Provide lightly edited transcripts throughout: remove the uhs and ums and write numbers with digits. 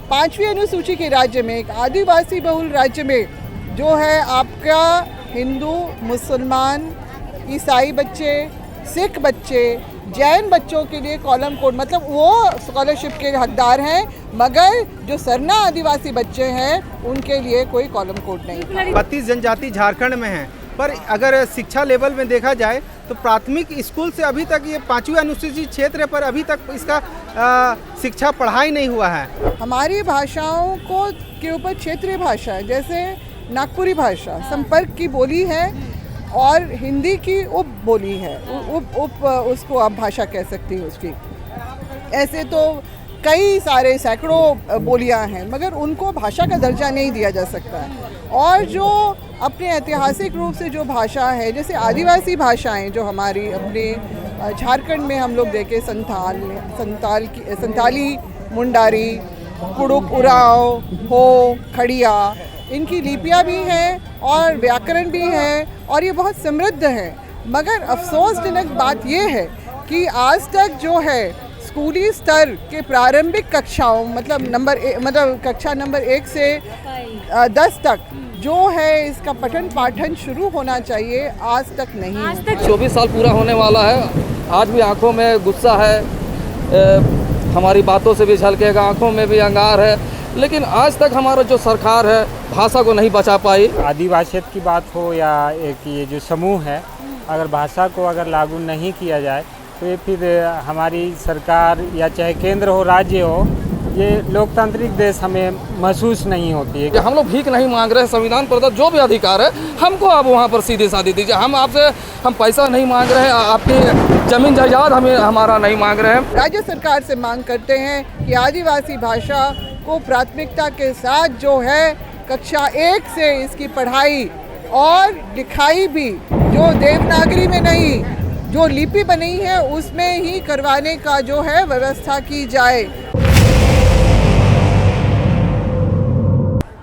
5वीं अनुसूची के राज्य में, एक आदिवासी बहुल राज्य में जो है आपका हिंदू, मुसलमान, ईसाई बच्चे, सिख बच्चे, जैन बच्चों के लिए कॉलम कोड, मतलब वो स्कॉलरशिप के हकदार हैं, मगर जो सरना आदिवासी बच्चे हैं उनके लिए कोई कॉलम कोड नहीं। 32 जनजाति झारखंड में हैं, पर अगर शिक्षा लेवल में देखा जाए तो प्राथमिक स्कूल से अभी तक ये 5वीं अनुसूचित क्षेत्र पर अभी तक इसका शिक्षा पढ़ाई नहीं हुआ है। हमारी भाषाओं को के ऊपर क्षेत्रीय भाषा है, जैसे नागपुरी भाषा संपर्क की बोली है और हिंदी की उप बोली है, उसको आप भाषा कह सकती हो उसकी। ऐसे तो कई सारे सैकड़ों बोलियां हैं, मगर उनको भाषा का दर्जा नहीं दिया जा सकता है। और जो अपने ऐतिहासिक रूप से जो भाषा है, जैसे आदिवासी भाषाएं जो हमारी अपने झारखंड में हम लोग देखें, संताली, मुंडारी, कुड़ुक, उराव, हो, खड़िया, इनकी लिपियाँ भी हैं और व्याकरण भी है और ये बहुत समृद्ध है। मगर अफसोसजनक बात ये है कि आज तक जो है स्कूली स्तर के प्रारंभिक कक्षाओं, मतलब कक्षा नंबर 1 से 10 तक जो है इसका पठन पाठन शुरू होना चाहिए, आज तक नहीं। आज तक 24 साल पूरा होने वाला है। आज भी आंखों में गुस्सा है, हमारी बातों से भी झलकेगा, आंखों में भी अंगार है, लेकिन आज तक हमारा जो सरकार है भाषा को नहीं बचा पाई। आदिवासियत की बात हो या एक ये जो समूह है, अगर भाषा को अगर लागू नहीं किया जाए तो ये फिर हमारी सरकार या चाहे केंद्र हो, राज्य हो, ये लोकतांत्रिक देश हमें महसूस नहीं होती है। कि हम लोग भीख नहीं मांग रहे हैं, संविधान प्रदत्त जो भी अधिकार है हमको आप वहाँ पर सीधे साधे दीजिए। हम पैसा नहीं मांग रहे हैं, आपकी जमीन जायदाद हमारा नहीं मांग रहे हैं। राज्य सरकार से मांग करते हैं कि आदिवासी भाषा को प्राथमिकता के साथ जो है कक्षा 1 से इसकी पढ़ाई और लिखाई भी, जो देवनागरी में नहीं, जो लिपि बनी है उसमें ही करवाने का जो है व्यवस्था की जाए।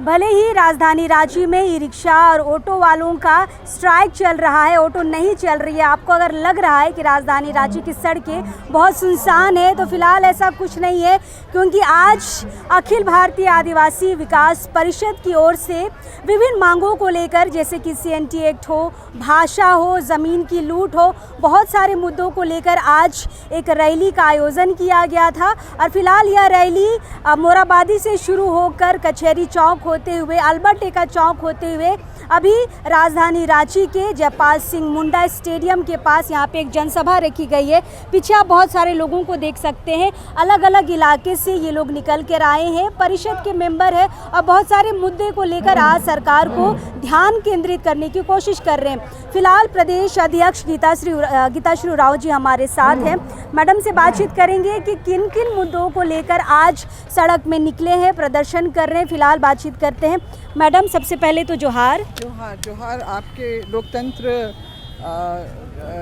भले ही राजधानी रांची में ई रिक्शा और ऑटो वालों का स्ट्राइक चल रहा है, ऑटो नहीं चल रही है, आपको अगर लग रहा है कि राजधानी रांची की सड़कें बहुत सुनसान है, तो फिलहाल ऐसा कुछ नहीं है, क्योंकि आज अखिल भारतीय आदिवासी विकास परिषद की ओर से विभिन्न मांगों को लेकर, जैसे कि CNT एक्ट हो, भाषा हो, ज़मीन की लूट हो, बहुत सारे मुद्दों को लेकर आज एक रैली का आयोजन किया गया था। और फिलहाल यह रैली मोराबादी से शुरू होकर कचहरी चौक होते हुए, अल्बर्ट एक्का चौक होते हुए अभी राजधानी रांची के जयपाल सिंह मुंडा स्टेडियम के पास यहाँ पे एक जनसभा रखी गई है। पीछे आप बहुत सारे लोगों को देख सकते हैं, अलग अलग इलाके से ये लोग निकल कर आए हैं, परिषद के मेंबर है और बहुत सारे मुद्दे को लेकर आज सरकार को ध्यान केंद्रित करने की कोशिश कर रहे हैं। फिलहाल प्रदेश अध्यक्ष गीताश्री उरांव जी हमारे साथ हैं। मैडम से बातचीत करेंगे कि किन किन मुद्दों को लेकर आज सड़क में निकले हैं, प्रदर्शन कर रहे हैं। फिलहाल बातचीत करते हैं। मैडम, सबसे पहले तो जोहार। जोहार आपके लोकतंत्र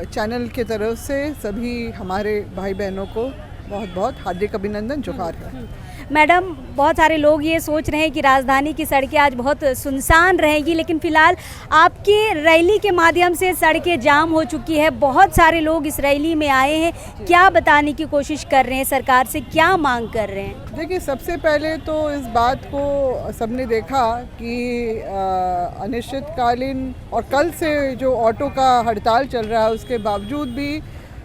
चैनल के तरफ से सभी हमारे भाई बहनों को बहुत बहुत हार्दिक अभिनंदन। जोहार है। मैडम, बहुत सारे लोग ये सोच रहे हैं कि राजधानी की सड़कें आज बहुत सुनसान रहेगी, लेकिन फ़िलहाल आपके रैली के माध्यम से सड़कें जाम हो चुकी है, बहुत सारे लोग इस रैली में आए हैं, क्या बताने की कोशिश कर रहे हैं, सरकार से क्या मांग कर रहे हैं? देखिए, सबसे पहले तो इस बात को सबने देखा कि अनिश्चितकालीन और कल से जो ऑटो का हड़ताल चल रहा है, उसके बावजूद भी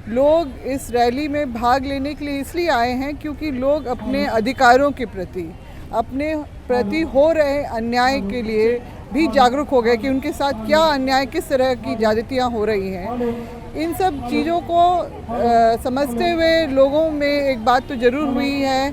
लोग इस रैली में भाग लेने के लिए इसलिए आए हैं क्योंकि लोग अपने अधिकारों के प्रति हो रहे अन्याय के लिए भी जागरूक हो गए कि उनके साथ क्या अन्याय, किस तरह की ज्यादतियाँ हो रही हैं। इन सब चीज़ों को समझते हुए लोगों में एक बात तो ज़रूर हुई है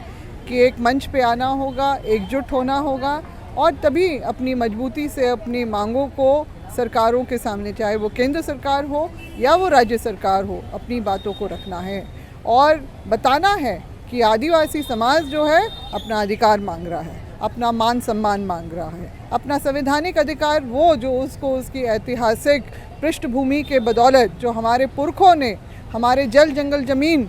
कि एक मंच पे आना होगा, एकजुट होना होगा और तभी अपनी मजबूती से अपनी मांगों को सरकारों के सामने, चाहे वो केंद्र सरकार हो या वो राज्य सरकार हो, अपनी बातों को रखना है और बताना है कि आदिवासी समाज जो है अपना अधिकार मांग रहा है, अपना मान सम्मान मांग रहा है, अपना संवैधानिक अधिकार, वो जो उसको उसकी ऐतिहासिक पृष्ठभूमि के बदौलत जो हमारे पुरखों ने हमारे जल जंगल ज़मीन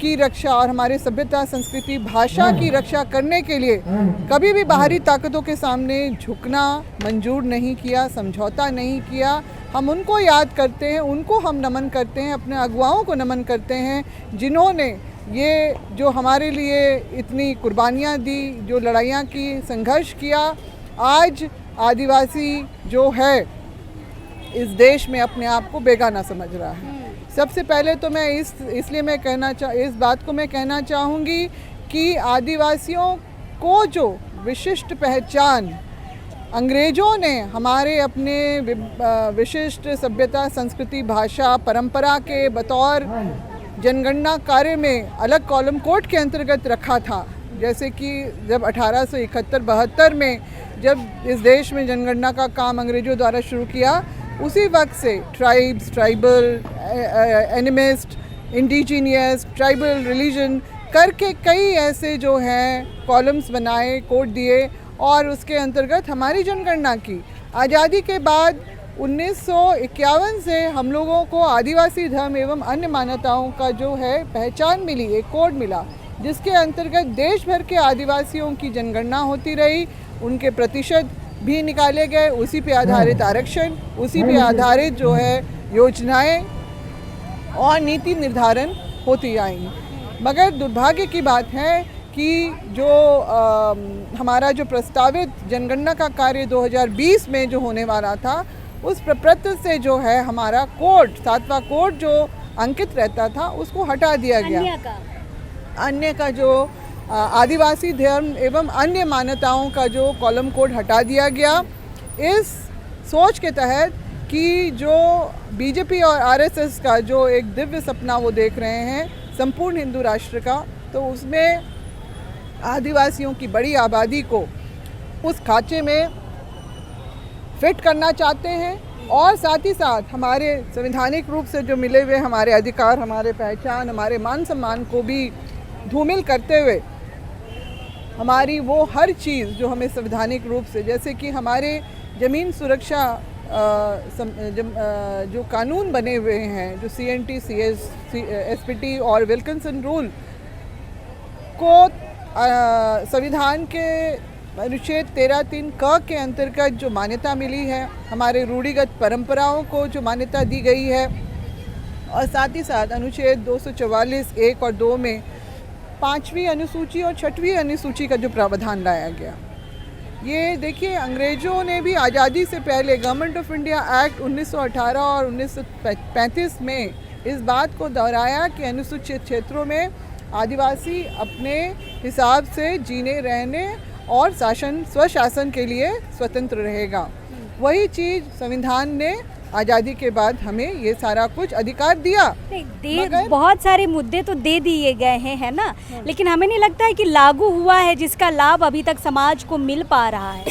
की रक्षा और हमारे सभ्यता, संस्कृति, भाषा की रक्षा करने के लिए कभी भी बाहरी ताकतों के सामने झुकना मंजूर नहीं किया, समझौता नहीं किया। हम उनको याद करते हैं, उनको हम नमन करते हैं, अपने अगुवाओं को नमन करते हैं जिन्होंने ये जो हमारे लिए इतनी कुर्बानियाँ दी, जो लड़ाइयाँ की, संघर्ष किया, आज आदिवासी जो है इस देश में अपने आप को बेगाना समझ रहा है। सबसे पहले तो मैं इसलिए मैं इस बात को मैं कहना चाहूँगी कि आदिवासियों को जो विशिष्ट पहचान अंग्रेज़ों ने हमारे अपने विशिष्ट सभ्यता, संस्कृति, भाषा, परंपरा के बतौर जनगणना कार्य में अलग कॉलम कोड के अंतर्गत रखा था, जैसे कि जब 1871-72 में जब इस देश में जनगणना का काम अंग्रेज़ों द्वारा शुरू किया, उसी वक्त से tribes, tribal, animist, indigenous, tribal religion करके कई ऐसे जो हैं कॉलम्स बनाए, कोड दिए और उसके अंतर्गत हमारी जनगणना की। आज़ादी के बाद 1951 से हम लोगों को आदिवासी धर्म एवं अन्य मान्यताओं का जो है पहचान मिली, एक कोड मिला, जिसके अंतर्गत देश भर के आदिवासियों की जनगणना होती रही, उनके प्रतिशत भी निकाले गए, उसी पे आधारित आरक्षण, उसी पे आधारित जो है योजनाएं और नीति निर्धारण होती आई। मगर दुर्भाग्य की बात है कि जो हमारा जो प्रस्तावित जनगणना का कार्य 2020 में जो होने वाला था, उस प्रपत्र से जो है हमारा कोड, 7वां कोड जो अंकित रहता था, उसको हटा दिया गया। अन्य का जो आदिवासी धर्म एवं अन्य मान्यताओं का जो कॉलम कोड हटा दिया गया, इस सोच के तहत कि जो बीजेपी और आरएसएस का जो एक दिव्य सपना वो देख रहे हैं संपूर्ण हिंदू राष्ट्र का, तो उसमें आदिवासियों की बड़ी आबादी को उस खांचे में फिट करना चाहते हैं और साथ ही साथ हमारे संवैधानिक रूप से जो मिले हुए हमारे अधिकार, हमारे पहचान, हमारे मान सम्मान को भी धूमिल करते हुए हमारी वो हर चीज़ जो हमें संवैधानिक रूप से, जैसे कि हमारे ज़मीन सुरक्षा जो कानून बने हुए हैं, जो CNT, CS, SPT और विल्किंसन रूल को संविधान के अनुच्छेद 13(3) क के अंतर्गत जो मान्यता मिली है, हमारे रूढ़िगत परंपराओं को जो मान्यता दी गई है, और साथ ही साथ अनुच्छेद 244 1 और 2 में 5वीं अनुसूची और 6वीं अनुसूची का जो प्रावधान लाया गया। ये देखिए, अंग्रेज़ों ने भी आज़ादी से पहले गवर्नमेंट ऑफ इंडिया एक्ट 1918 और 1935 में इस बात को दोहराया कि अनुसूचित क्षेत्रों में आदिवासी अपने हिसाब से जीने, रहने और स्वशासन के लिए स्वतंत्र रहेगा। वही चीज़ संविधान ने आज़ादी के बाद हमें ये सारा कुछ अधिकार दिया। बहुत सारे मुद्दे तो दे दिए गए हैं, है ना, लेकिन हमें नहीं लगता है कि लागू हुआ है जिसका लाभ अभी तक समाज को मिल पा रहा है।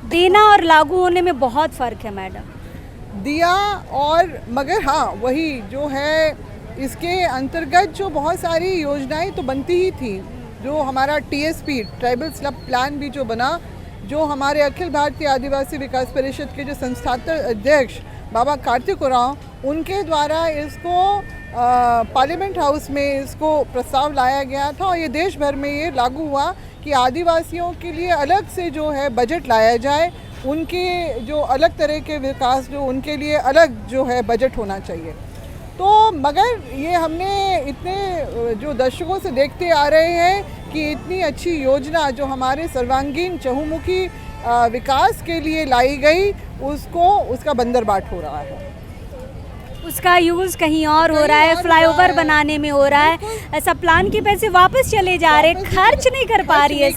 देना और लागू होने में बहुत फ़र्क है मैडम। दिया और मगर हाँ, वही जो है इसके अंतर्गत जो बहुत सारी योजनाएं तो बनती ही थी। जो हमारा TSP, ट्राइबल स्लम प्लान भी जो बना, जो हमारे अखिल भारतीय आदिवासी विकास परिषद के जो संस्थापक अध्यक्ष बाबा कार्तिक उरांव, उनके द्वारा इसको पार्लियामेंट हाउस में इसको प्रस्ताव लाया गया था और ये देश भर में ये लागू हुआ कि आदिवासियों के लिए अलग से जो है बजट लाया जाए, उनके जो अलग तरह के विकास, जो उनके लिए अलग जो है बजट होना चाहिए। तो मगर ये हमने इतने जो दशकों से देखते आ रहे हैं कि इतनी अच्छी योजना जो हमारे सर्वांगीण चहुमुखी विकास के लिए लाई गई, उसका बंदरबाट हो रहा है, उसका यूज़ कहीं और हो रहा है, फ्लाईओवर बनाने में हो रहा है। ऐसा प्लान के पैसे वापस चले जा रहे, खर्च नहीं कर पा रही है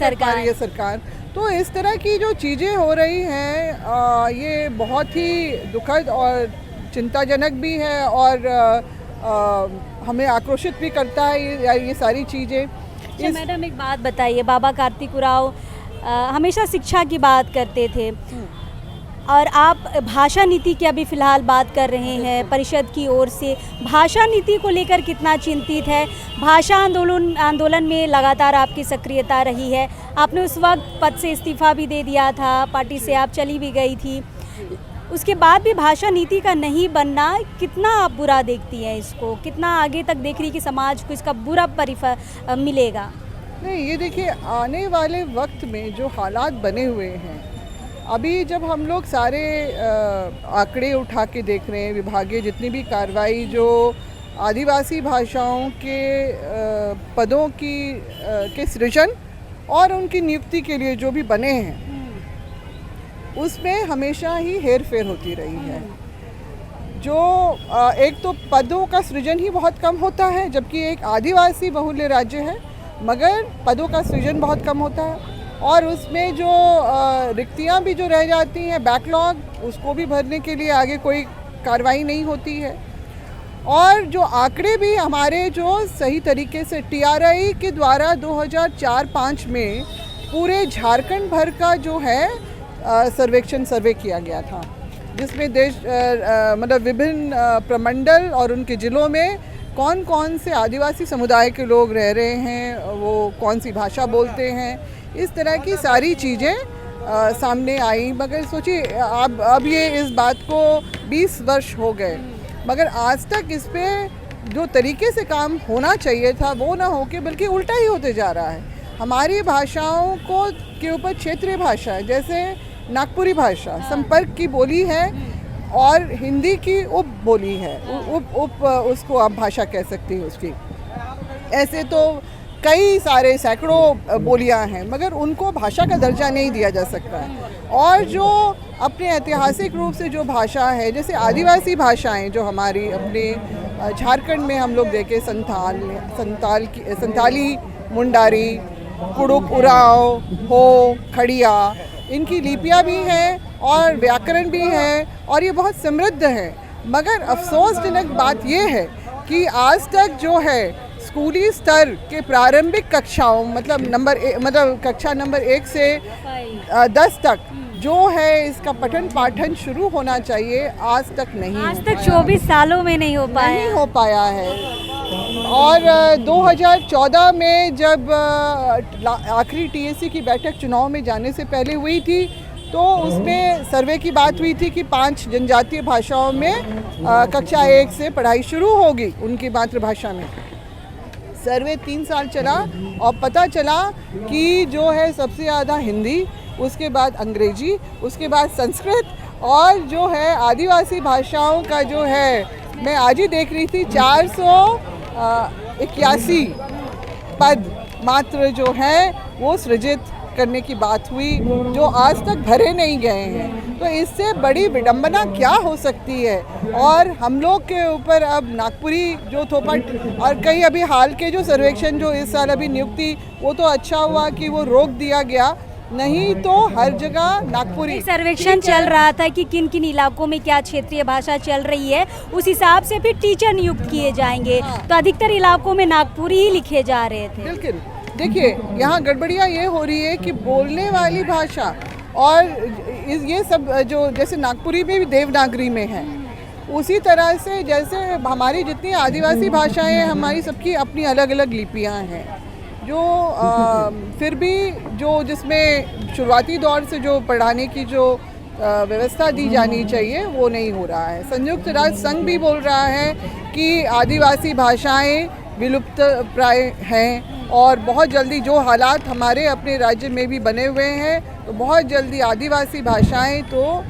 सरकार। तो इस तरह की जो चीज़ें हो रही हैं, ये बहुत ही दुखद और चिंताजनक भी है और हमें आक्रोशित भी करता है ये सारी चीज़ें। मैडम एक बात बताइए, बाबा कार्तिक उरांव हमेशा शिक्षा की बात करते थे और आप भाषा नीति की अभी फ़िलहाल बात कर रहे हैं परिषद की ओर से। भाषा नीति को लेकर कितना चिंतित है? भाषा आंदोलन में लगातार आपकी सक्रियता रही है, आपने उस वक्त पद से इस्तीफ़ा भी दे दिया था, पार्टी से आप चली भी गई थी, उसके बाद भी भाषा नीति का नहीं बनना कितना आप बुरा देखती हैं इसको? कितना आगे तक देख रही कि समाज को इसका बुरा परिफल मिलेगा? नहीं, ये देखिए, आने वाले वक्त में जो हालात बने हुए हैं, अभी जब हम लोग सारे आंकड़े उठा के देख रहे हैं, विभागीय जितनी भी कार्रवाई जो आदिवासी भाषाओं के पदों की के सृजन और उनकी नियुक्ति के लिए जो भी बने हैं उसमें हमेशा ही हेर फेर होती रही है। जो एक तो पदों का सृजन ही बहुत कम होता है, जबकि एक आदिवासी बहुल्य राज्य है मगर पदों का सृजन बहुत कम होता है, और उसमें जो रिक्तियाँ भी जो रह जाती हैं, बैकलॉग, उसको भी भरने के लिए आगे कोई कार्रवाई नहीं होती है। और जो आंकड़े भी हमारे जो सही तरीके से TRI के द्वारा 2004-05 में पूरे झारखंड भर का जो है सर्वे किया गया था, जिसमें देश मतलब विभिन्न प्रमंडल और उनके ज़िलों में कौन कौन से आदिवासी समुदाय के लोग रह रहे हैं, वो कौन सी भाषा बोलते हैं, इस तरह की सारी चीज़ें सामने आई। मगर सोचिए अब ये इस बात को 20 वर्ष हो गए, मगर आज तक इस पे जो तरीके से काम होना चाहिए था वो ना होके बल्कि उल्टा ही होते जा रहा है। हमारी भाषाओं को के ऊपर क्षेत्रीय भाषा है, जैसे नागपुरी भाषा संपर्क की बोली है और हिंदी की उप बोली है, उसको आप भाषा कह सकती हैं उसकी। ऐसे तो कई सारे सैकड़ों बोलियां हैं मगर उनको भाषा का दर्जा नहीं दिया जा सकता है। और जो अपने ऐतिहासिक रूप से जो भाषा है, जैसे आदिवासी भाषाएं जो हमारी अपने झारखंड में हम लोग देखें, संताली, मुंडारी, कुड़ुक, उराव, हो, खड़िया, इनकी लिपियाँ भी हैं और व्याकरण भी है और ये बहुत समृद्ध है। मगर अफसोसजनक बात ये है कि आज तक जो है स्कूली स्तर के प्रारंभिक कक्षाओं मतलब कक्षा नंबर 1 से 10 तक जो है इसका पठन पाठन शुरू होना चाहिए, आज तक नहीं, आज तक 24 सालों में नहीं हो पाया है। और 2014 में जब आखिरी TSC की बैठक चुनाव में जाने से पहले हुई थी तो उसमें सर्वे की बात हुई थी कि 5 जनजातीय भाषाओं में कक्षा 1 से पढ़ाई शुरू होगी उनकी मातृभाषा में। सर्वे 3 साल चला और पता चला कि जो है सबसे ज़्यादा हिंदी, उसके बाद अंग्रेजी, उसके बाद संस्कृत, और जो है आदिवासी भाषाओं का जो है, मैं आज ही देख रही थी 481 पद मात्र जो है वो सृजित करने की बात हुई, जो आज तक भरे नहीं गए हैं। तो इससे बड़ी विडंबना क्या हो सकती है। और हम लोग के ऊपर अब नागपुरी जो थोपा, और कई अभी हाल के जो सर्वेक्षण जो इस साल अभी नियुक्ति, वो तो अच्छा हुआ कि वो रोक दिया गया, नहीं तो हर जगह नागपुरी सर्वेक्षण चल रहा था कि किन किन इलाकों में क्या क्षेत्रीय भाषा चल रही है, उस हिसाब से फिर टीचर नियुक्त किए जाएंगे। तो अधिकतर इलाकों में नागपुरी ही लिखे जा रहे थे। बिल्कुल, देखिए यहाँ गड़बड़ियाँ ये हो रही है कि बोलने वाली भाषा और ये सब जो जैसे नागपुरी में भी देवनागरी में है, उसी तरह से जैसे हमारी जितनी आदिवासी भाषाएं हैं, हमारी सबकी अपनी अलग अलग लिपियाँ हैं, जो फिर भी जो जिसमें शुरुआती दौर से जो पढ़ाने की जो व्यवस्था दी जानी चाहिए वो नहीं हो रहा है। संयुक्त राष्ट्र संघ भी बोल रहा है कि आदिवासी भाषाएं विलुप्त प्राय हैं और बहुत जल्दी जो हालात हमारे अपने राज्य में भी बने हुए हैं तो बहुत जल्दी आदिवासी भाषाएं तो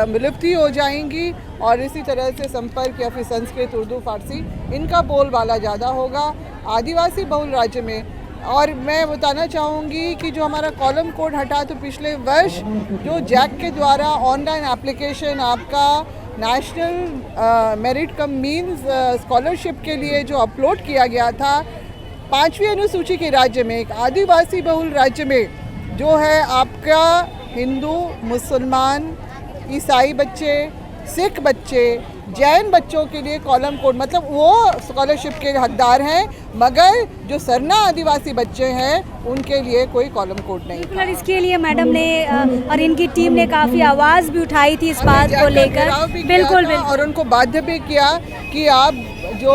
विलुप्ति हो जाएंगी और इसी तरह से संपर्क या फिर संस्कृत, उर्दू, फारसी इनका बोलबाला ज़्यादा होगा आदिवासी बहुल राज्य में। और मैं बताना चाहूँगी कि जो हमारा कॉलम कोड हटा, तो पिछले वर्ष जो जैक के द्वारा ऑनलाइन एप्लीकेशन आपका national merit come means scholarship के लिए जो अपलोड किया गया था, 5वीं अनुसूची के राज्य में, एक आदिवासी बहुल राज्य में जो है आपका हिंदू, मुसलमान, ईसाई बच्चे, सिख बच्चे, जैन बच्चों के लिए कॉलम कोड, मतलब वो स्कॉलरशिप के हकदार हैं, मगर जो सरना आदिवासी बच्चे हैं उनके लिए कोई कॉलम कोड नहीं। बिल्कुल, इसके लिए मैडम ने और इनकी टीम ने काफ़ी आवाज़ भी उठाई थी इस बात को लेकर। बिल्कुल, और उनको बाध्य भी किया कि आप जो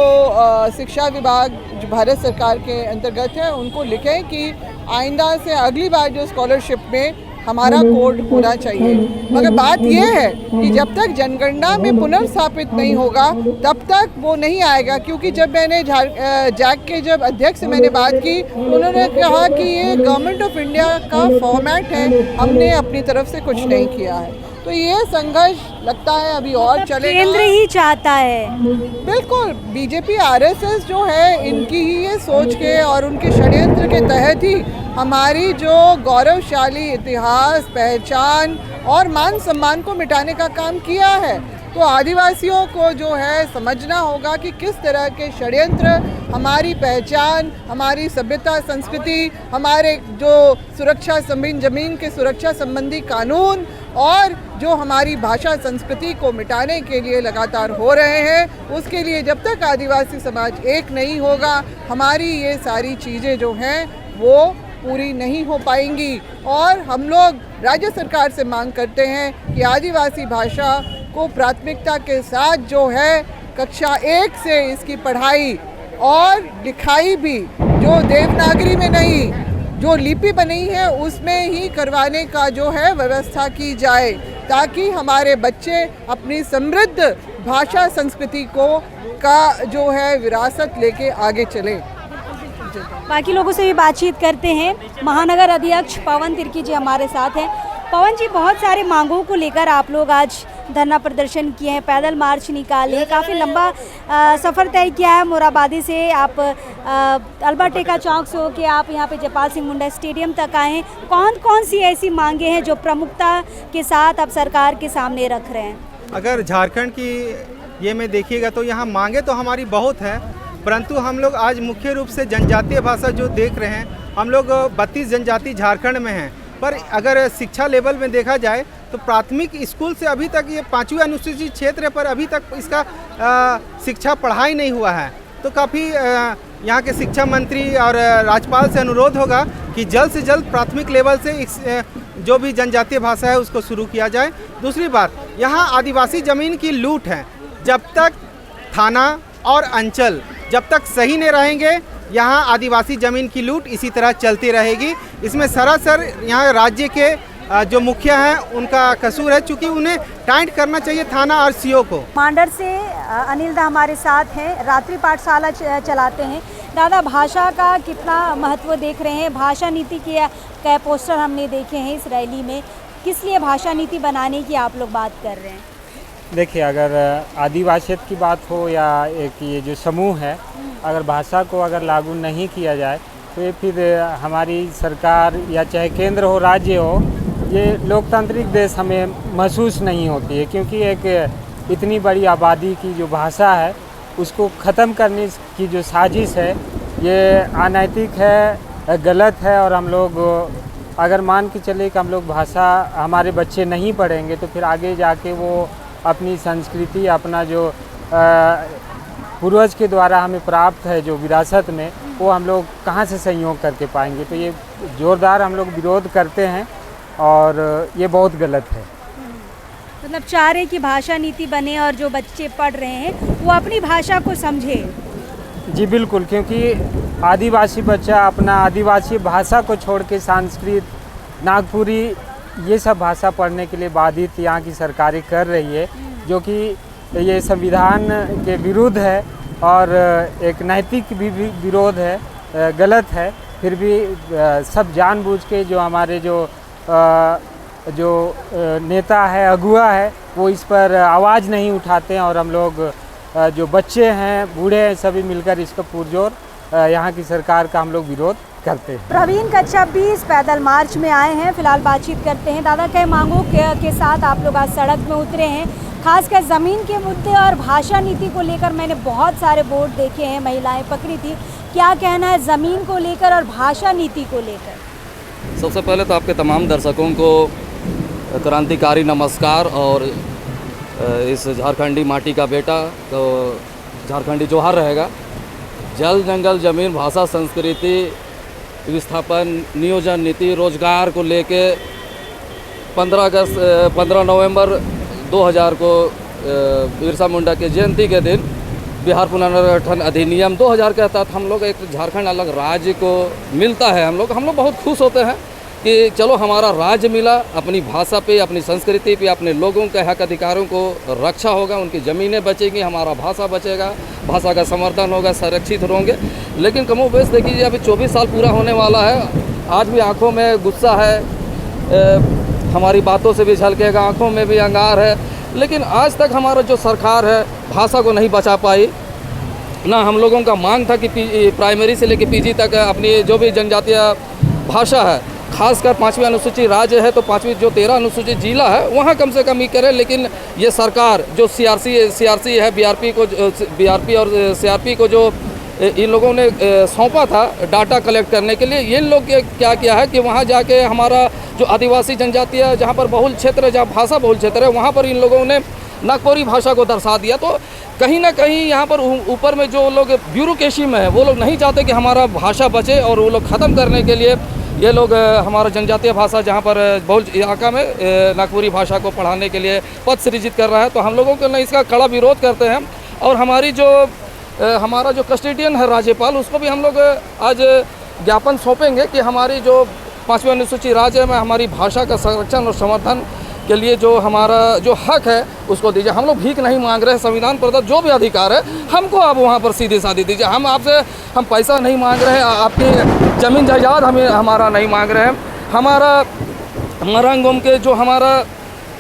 शिक्षा विभाग जो भारत सरकार के अंतर्गत है उनको लिखें कि आइंदा से अगली बार जो स्कॉलरशिप में हमारा कोड होना चाहिए। मगर बात यह है कि जब तक जनगणना में पुनर्स्थापित नहीं होगा तब तक वो नहीं आएगा, क्योंकि जब मैंने जैक के जब अध्यक्ष से मैंने बात की तो उन्होंने कहा कि ये गवर्नमेंट ऑफ इंडिया का फॉर्मेट है, हमने अपनी तरफ से कुछ नहीं किया है। तो ये संघर्ष लगता है अभी और चलेगा। केंद्र ही चाहता है। बिल्कुल, बीजेपी आरएसएस जो है इनकी ही ये सोच के और उनके षड्यंत्र के तहत ही हमारी जो गौरवशाली इतिहास, पहचान और मान सम्मान को मिटाने का काम किया है। तो आदिवासियों को जो है समझना होगा कि किस तरह के षड्यंत्र हमारी पहचान, हमारी सभ्यता, संस्कृति, हमारे जो सुरक्षा जमीन के सुरक्षा संबंधी कानून और जो हमारी भाषा संस्कृति को मिटाने के लिए लगातार हो रहे हैं, उसके लिए जब तक आदिवासी समाज एक नहीं होगा, हमारी ये सारी चीज़ें जो हैं वो पूरी नहीं हो पाएंगी। और हम लोग राज्य सरकार से मांग करते हैं कि आदिवासी भाषा को प्राथमिकता के साथ जो है कक्षा 1 से इसकी पढ़ाई और लिखाई भी जो देवनागरी में नहीं, जो लिपि बनी है उसमें ही करवाने का जो है व्यवस्था की जाए, ताकि हमारे बच्चे अपनी समृद्ध भाषा संस्कृति का जो है विरासत लेके आगे चलें। बाकी लोगों से भी बातचीत करते हैं। महानगर अध्यक्ष पवन तिर्की जी हमारे साथ हैं। पवन जी, बहुत सारे मांगों को लेकर आप लोग आज धरना प्रदर्शन किए हैं, पैदल मार्च निकाले हैं, काफ़ी लंबा सफ़र तय किया है। मोराबादी से आप अल्बर्ट एक्का चौक से होकर आप यहाँ पे जयपाल सिंह मुंडा स्टेडियम तक आए हैं। कौन कौन सी ऐसी मांगे हैं जो प्रमुखता के साथ आप सरकार के सामने रख रहे हैं? अगर झारखंड की ये में देखिएगा तो यहाँ मांगे तो हमारी बहुत है, परंतु हम लोग आज मुख्य रूप से जनजातीय भाषा जो देख रहे हैं, हम लोग 32 जनजाति झारखंड में हैं। पर अगर शिक्षा लेवल में देखा जाए तो प्राथमिक स्कूल से अभी तक ये 5वीं अनुसूचित क्षेत्र है, पर अभी तक इसका शिक्षा पढ़ाई नहीं हुआ है। तो काफ़ी यहाँ के शिक्षा मंत्री और राज्यपाल से अनुरोध होगा कि जल्द से जल्द प्राथमिक लेवल से जो भी जनजातीय भाषा है उसको शुरू किया जाए। दूसरी बात, यहाँ आदिवासी ज़मीन की लूट है। जब तक थाना और अंचल जब तक सही नहीं रहेंगे, यहाँ आदिवासी ज़मीन की लूट इसी तरह चलती रहेगी। इसमें सरासर यहाँ राज्य के जो मुखिया हैं उनका कसूर है, चूँकि उन्हें टाइट करना चाहिए थाना और सीओ को। मांडर से अनिल दा हमारे साथ हैं, रात्रि पाठशाला चलाते हैं। दादा, भाषा का कितना महत्व देख रहे हैं? भाषा नीति के पोस्टर हमने देखे हैं इस रैली में। किस लिए भाषा नीति बनाने की आप लोग बात कर रहे हैं? देखिए, अगर आदिवासियत की बात हो या एक ये जो समूह है, अगर भाषा को अगर लागू नहीं किया जाए तो ये फिर हमारी सरकार या चाहे केंद्र हो राज्य हो, ये लोकतांत्रिक देश हमें महसूस नहीं होती है। क्योंकि एक इतनी बड़ी आबादी की जो भाषा है उसको ख़त्म करने की जो साजिश है, ये अनैतिक है, गलत है। और हम लोग अगर मान के चले कि हम लोग भाषा हमारे बच्चे नहीं पढ़ेंगे तो फिर आगे जाके वो अपनी संस्कृति, अपना जो पूर्वज के द्वारा हमें प्राप्त है जो विरासत में, वो हम लोग कहाँ से संयोग करके पाएंगे। तो ये ज़ोरदार हम लोग विरोध करते हैं और ये बहुत गलत है। मतलब चाह रहे कि भाषा नीति बने और जो बच्चे पढ़ रहे हैं वो अपनी भाषा को समझे। जी बिल्कुल, क्योंकि आदिवासी बच्चा अपना आदिवासी भाषा को छोड़ के संस्कृत, नागपुरी, ये सब भाषा पढ़ने के लिए बाधित यहाँ की सरकारें कर रही है, जो कि ये संविधान के विरुद्ध है और एक नैतिक भी विरोध है, गलत है। फिर भी सब जानबूझ के जो हमारे जो नेता है, अगुआ है, वो इस पर आवाज़ नहीं उठाते हैं। और हम लोग जो बच्चे हैं, बूढ़े हैं, सभी मिलकर इसका पुरजोर यहाँ की सरकार का हम लोग विरोध करते हैं। प्रवीण कच्छप भी इस पैदल मार्च में आए हैं। फिलहाल बातचीत करते हैं। दादा, कई मांगों के साथ आप लोग आज सड़क में उतरे हैं, खासकर ज़मीन के मुद्दे और भाषा नीति को लेकर। मैंने बहुत सारे बोर्ड देखे हैं, महिलाएं पकड़ी थी। क्या कहना है ज़मीन को लेकर और भाषा नीति को लेकर? सबसे पहले तो आपके तमाम दर्शकों को क्रांतिकारी नमस्कार। और इस झारखंडी माटी का बेटा तो झारखंडी जोहार रहेगा। जल, जंगल, ज़मीन, भाषा, संस्कृति, विस्थापन, नियोजन नीति, रोजगार को लेके 15 नवंबर 2000 को बिरसा मुंडा के जयंती के दिन बिहार पुनर्गठन अधिनियम 2000 के तहत हम लोग एक झारखंड अलग राज्य को मिलता है। हम लोग बहुत खुश होते हैं कि चलो हमारा राज्य मिला, अपनी भाषा पे, अपनी संस्कृति पे, अपने लोगों के हक अधिकारों को रक्षा होगा, उनकी ज़मीनें बचेंगी, हमारा भाषा बचेगा, भाषा का समर्थन होगा, संरक्षित होंगे। लेकिन कमोबेश देखिए, अभी 24 साल पूरा होने वाला है, आज भी आंखों में गुस्सा है। हमारी बातों से भी झलकेगा, आंखों में भी अंगार है। लेकिन आज तक हमारा जो सरकार है भाषा को नहीं बचा पाई। ना हम लोगों का मांग था कि प्राइमरी से लेकर पीजी तक अपनी जो भी जनजातीय भाषा है, खासकर 5वीं अनुसूचित राज्य है तो 5वीं जो 13 अनुसूचित जिला है वहाँ कम से कम ही करे। लेकिन ये सरकार जो सीआरसी है, बीआरपी और सीआरपी को जो इन लोगों ने सौंपा था डाटा कलेक्ट करने के लिए, इन लोग क्या किया है कि वहाँ जाके हमारा जो आदिवासी जनजातीय जहाँ पर बहुल क्षेत्र है, जहाँ भाषा बहुल क्षेत्र है, वहाँ पर इन लोगों ने नागपुरी भाषा को दर्शा दिया। तो कहीं ना कहीं यहाँ पर ऊपर में जो लोग ब्यूरोक्रेसी में है वो लोग नहीं चाहते कि हमारा भाषा बचे, और वो लोग ख़त्म करने के लिए ये लोग हमारा जनजातीय भाषा जहाँ पर बहुल इलाका में नागपुरी भाषा को पढ़ाने के लिए पद सृजित कर रहा है। तो हम लोगों को इसका कड़ा विरोध करते हैं। और हमारी जो हमारा जो कस्टोडियन है राज्यपाल, उसको भी हम लोग आज ज्ञापन सौंपेंगे कि हमारी जो 5वीं अनुसूचित राज्य में हमारी भाषा का संरक्षण और समर्थन के लिए जो हमारा जो हक है उसको दीजिए। हम लोग भीख नहीं मांग रहे हैं, संविधान प्रदत्त जो भी अधिकार है हमको आप वहाँ पर सीधी साधी दीजिए। हम आपसे हम पैसा नहीं मांग रहे हैं, आपकी ज़मीन जायदाद हमारा नहीं मांग रहे हैं। हमारा मरंगोम के जो हमारा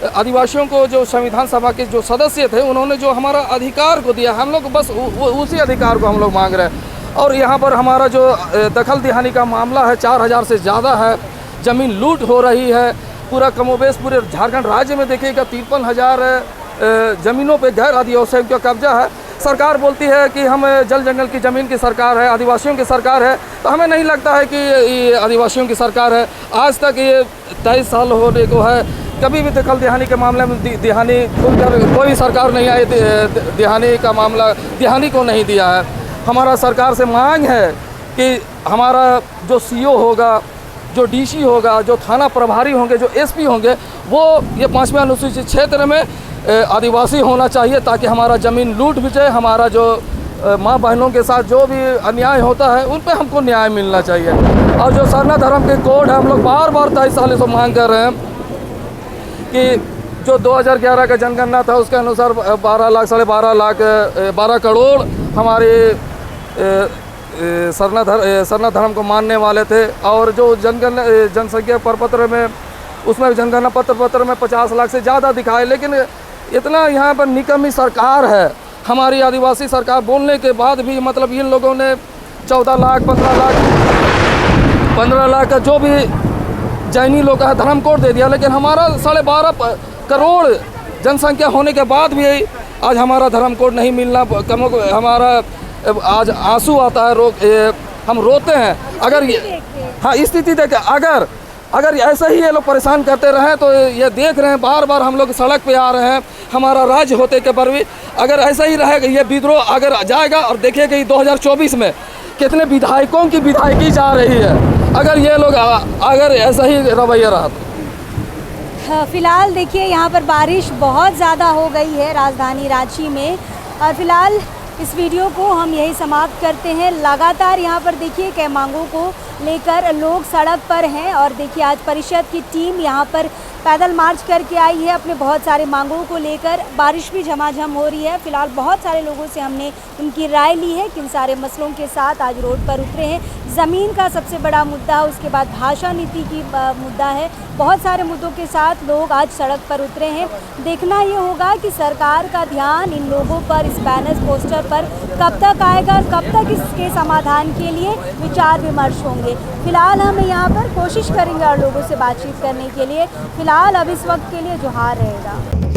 आदिवासियों को जो संविधान सभा के जो सदस्य थे उन्होंने जो हमारा अधिकार को दिया, हम लोग बस उसी अधिकार को हम लोग मांग रहे हैं। और यहाँ पर हमारा जो दखल दिहानी का मामला है 4000 से ज़्यादा है, ज़मीन लूट हो रही है पूरा कमोबेश पूरे झारखंड राज्य में। देखिएगा 53,000 ज़मीनों पे गैर आदिवासियों का कब्जा है। सरकार बोलती है कि हम जल जंगल की ज़मीन की सरकार है, आदिवासियों की सरकार है, तो हमें नहीं लगता है कि ये आदिवासियों की सरकार है। आज तक ये 23 साल होने को है, कभी भी दखल दिहानी के मामले में दिहानी खुलकर कोई सरकार नहीं आई, दिहानी का मामला दिहानी को नहीं दिया है। हमारा सरकार से मांग है कि हमारा जो सीओ होगा, जो डीसी होगा, जो थाना प्रभारी होंगे, जो एसपी होंगे, वो ये 5वीं अनुसूचित क्षेत्र में आदिवासी होना चाहिए, ताकि हमारा ज़मीन लूट भी जाए। हमारा जो माँ बहनों के साथ जो भी अन्याय होता है उन पे हमको न्याय मिलना चाहिए। और जो सरना धर्म के कोड है, हम लोग बार 23 साल से मांग कर रहे हैं कि जो 2011 का जनगणना था उसके अनुसार 12 लाख, 12 करोड़ हमारे सरना धर्म को मानने वाले थे। और जो जनसंख्या प्रपत्र में उसमें जनगणना पत्र में 50 लाख से ज़्यादा दिखाए। लेकिन इतना यहाँ पर निकम्मी सरकार है हमारी आदिवासी सरकार, बोलने के बाद भी मतलब इन लोगों ने 14 लाख 15 लाख का जो भी जैनी लोग का धर्म कोड दे दिया। लेकिन हमारा 12.5 करोड़ जनसंख्या होने के बाद भी आज हमारा धर्म कोड नहीं मिलना, हमारा आज आंसू आता है, हम रोते हैं। अगर ये हाँ स्थिति देख अगर ऐसा ही ये लोग परेशान करते रहे तो ये देख रहे हैं बार हम लोग सड़क पे आ रहे हैं हमारा राज्य होते के पर भी। अगर ऐसा ही रहेगा ये विद्रोह अगर जाएगा, और देखिएगा 2024 में कितने विधायकों की विधायकी जा रही है अगर ये लोग अगर ऐसा ही रवैया रहा तो। फिलहाल देखिए यहाँ पर बारिश बहुत ज़्यादा हो गई है राजधानी रांची में, और फिलहाल इस वीडियो को हम यही समाप्त करते हैं। लगातार यहाँ पर देखिए कई मांगों को लेकर लोग सड़क पर हैं, और देखिए आज परिषद की टीम यहाँ पर पैदल मार्च करके आई है अपने बहुत सारे मांगों को लेकर। बारिश भी झमाझम हो रही है। फिलहाल बहुत सारे लोगों से हमने उनकी राय ली है किन सारे मसलों के साथ आज रोड पर उतरे हैं। ज़मीन का सबसे बड़ा मुद्दा है, उसके बाद भाषा नीति की मुद्दा है। बहुत सारे मुद्दों के साथ लोग आज सड़क पर उतरे हैं। देखना ये होगा कि सरकार का ध्यान इन लोगों पर, इस बैनर पोस्टर पर कब तक आएगा, कब तक इसके समाधान के लिए विचार विमर्श होंगे। फिलहाल हम यहाँ पर कोशिश करेंगे और लोगों से बातचीत करने के लिए। फिलहाल अब इस वक्त के लिए जोहार रहेगा।